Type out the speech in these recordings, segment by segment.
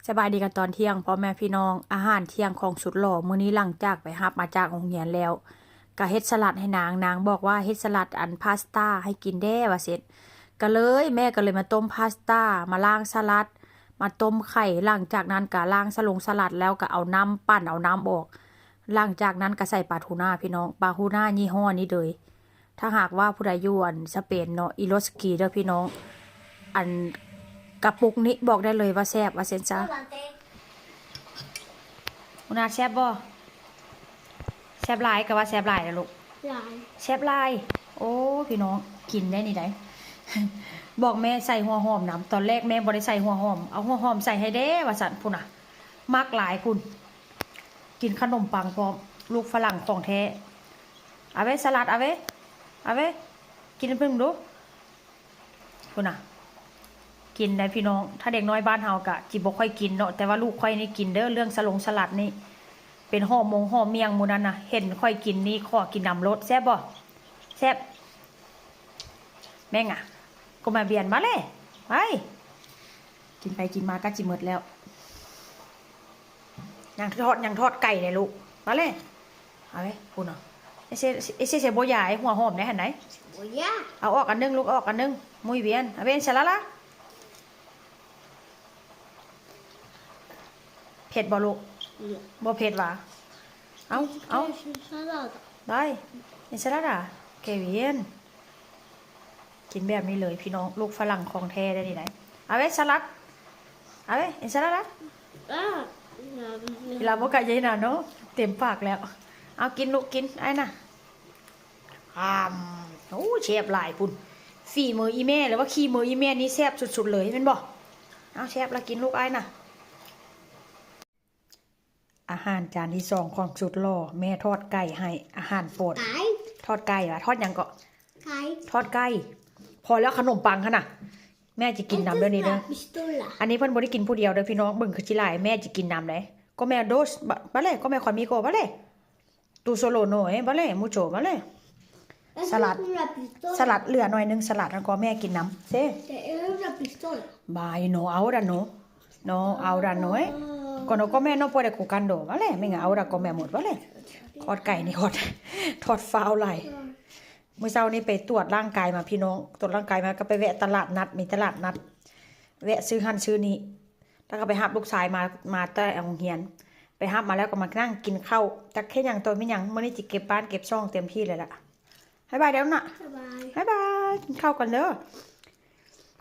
สบายดีกันตอนเที่ยงพ่อแม่พี่น้องอาหารเที่ยงของสุดหล่อมื้อนี้หลังจากไปรับมาจากโรงเรียนแล้วก็เฮ็ดสลัดให้นางบอกว่าเฮ็ดสลัดอันพาสต้าให้กินแด้ว่าเสร็จก็เลยแม่ก็เลยมาต้มพาสต้ามาล้างสลัดมาต้มไข่หลังจากนั้นก็ล้างสลัดแล้วก็เอาน้ำปั่นเอาน้ำออกหลังจากนั้นก็ใส่ปลาทูน่าพี่น้องปลาทูน่ายี่ห้อนี้เลยถ้าหากว่าผู้ใดอยู่อันสเปนเนาะอีโรสกีเด้อพี่น้องอันกระปุกนี้บอกได้เลยว่าแซ่บว่าเซนจ้าคุณอาแซ่บบ่แซ่บหลายก็ว่าแซ่บหลายนะลูกแซ่บหลายโอ้พี่น้องกินได้นี่ได้ บอกแม่ใส่หัวหอมน้ำตอนแรกแม่บ่ได้ใส่หัวหอมเอาหัวหอมใส่ให้เด้ว่าสั่นพุ่นน่ะมักหลายคุณกินขนมปังพร้อมลูกฝรั่งของแท้เอาไว้สลัดเอาไว้กินเพิ่งดูพุ่นน่ะกินได้พี่น้องถ้าเด็กน้อยบ้านเฮากะจิบ่ค่อยกินเนาะแต่ว่าลูกค่อยนี่กินเด้อเรื่องสลัดนี่เป็นห่อเมียงหมู่นั้นน่ะเห็นค่อยกินนี่ขอกินน้ำรสแซ่บบ่แซ่บแม่งอ่ะก็มาเบียนมาเลยไปกินไปกินมาก็จิหมดแล้วยังทอดไก่เลยลูกมาเลยเอาไว้พูดเนาะไอ้เซ่โบยาไอ้หัวหอมได้หันไหนเอาออกอันนึงลูกออกอันนึงมุ้ยเบียนเอาเบียนเสร็จแล้วล่ะเผ็ดบ่ลูกบ่เผ็ดวะเอาได้เป็นสลัดอ่ะเกวียนกินแบบนี้เลยพี่น้องลูกฝรั่งของแท้ได้ที่ไหนเอาไว้สลัดเอาไว้เป็นสลัดละเราบอกกันยัยน่ะเนาะเต็มปากแล้วเอากินลูกกินไอ้น่ะโอ้เชฟหลายปุ่นฝีมืออีแม่หรือว่าขี้มืออีแม่นี่แซ่บสุดๆเลยเป็นบ่เอาเชฟละกินลูกไอ้น่ะอาหารจานที่2ของสุดหล่อแม่ทอดไก่ให้อาหารโปรดทอดไก่วะทอดยังก็ทอดไก่พอแล้วขนมปังค่ะน่ะแม่จะกินน้ำเด้อนี่เด้ออันนี้เพิ่นบ่ได้กินผู้เดียวเด้อพี่น้องเบิ่งคือสิหลายแม่จะกินน้ำได้ก็แม่โดสvale come conmigo vale tu solo no vale mucho vale สลัดเหลือหน่อยนึงสลัดแล้วก็แม่กินน้ำเซ่บาย no ahora no cuando come no puede cocando vale venga ahora comemos vale ทอดไก่นี่ทอดฟาวไหลเมื่อเช้านี้ไปตรวจร่างกายมาพี่น้องตรวจร่างกายมาก็ไปแวะตลาดนัดมีตลาดนัดแวะซื้อหั่นซื้อนี้แล้วก็ไปหับลูกชายมาแต่โรงเรียนไปหับมาแล้วก็มานั่งกินข้าวจักแค่อย่างตัวไม่อย่างเมื่อนี้จิเก็บบ้านเก็บช่องเต็มที่เลยล่ะบ๊ายบายเดี๋ยวน่ะบ๊ายบายกินข้าวกันเด้อ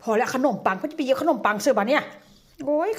พอแล้วขนมปังเพิ่นจะไปเยอะขนมปังเสิร์ฟบ่เนี่ยโอ้ย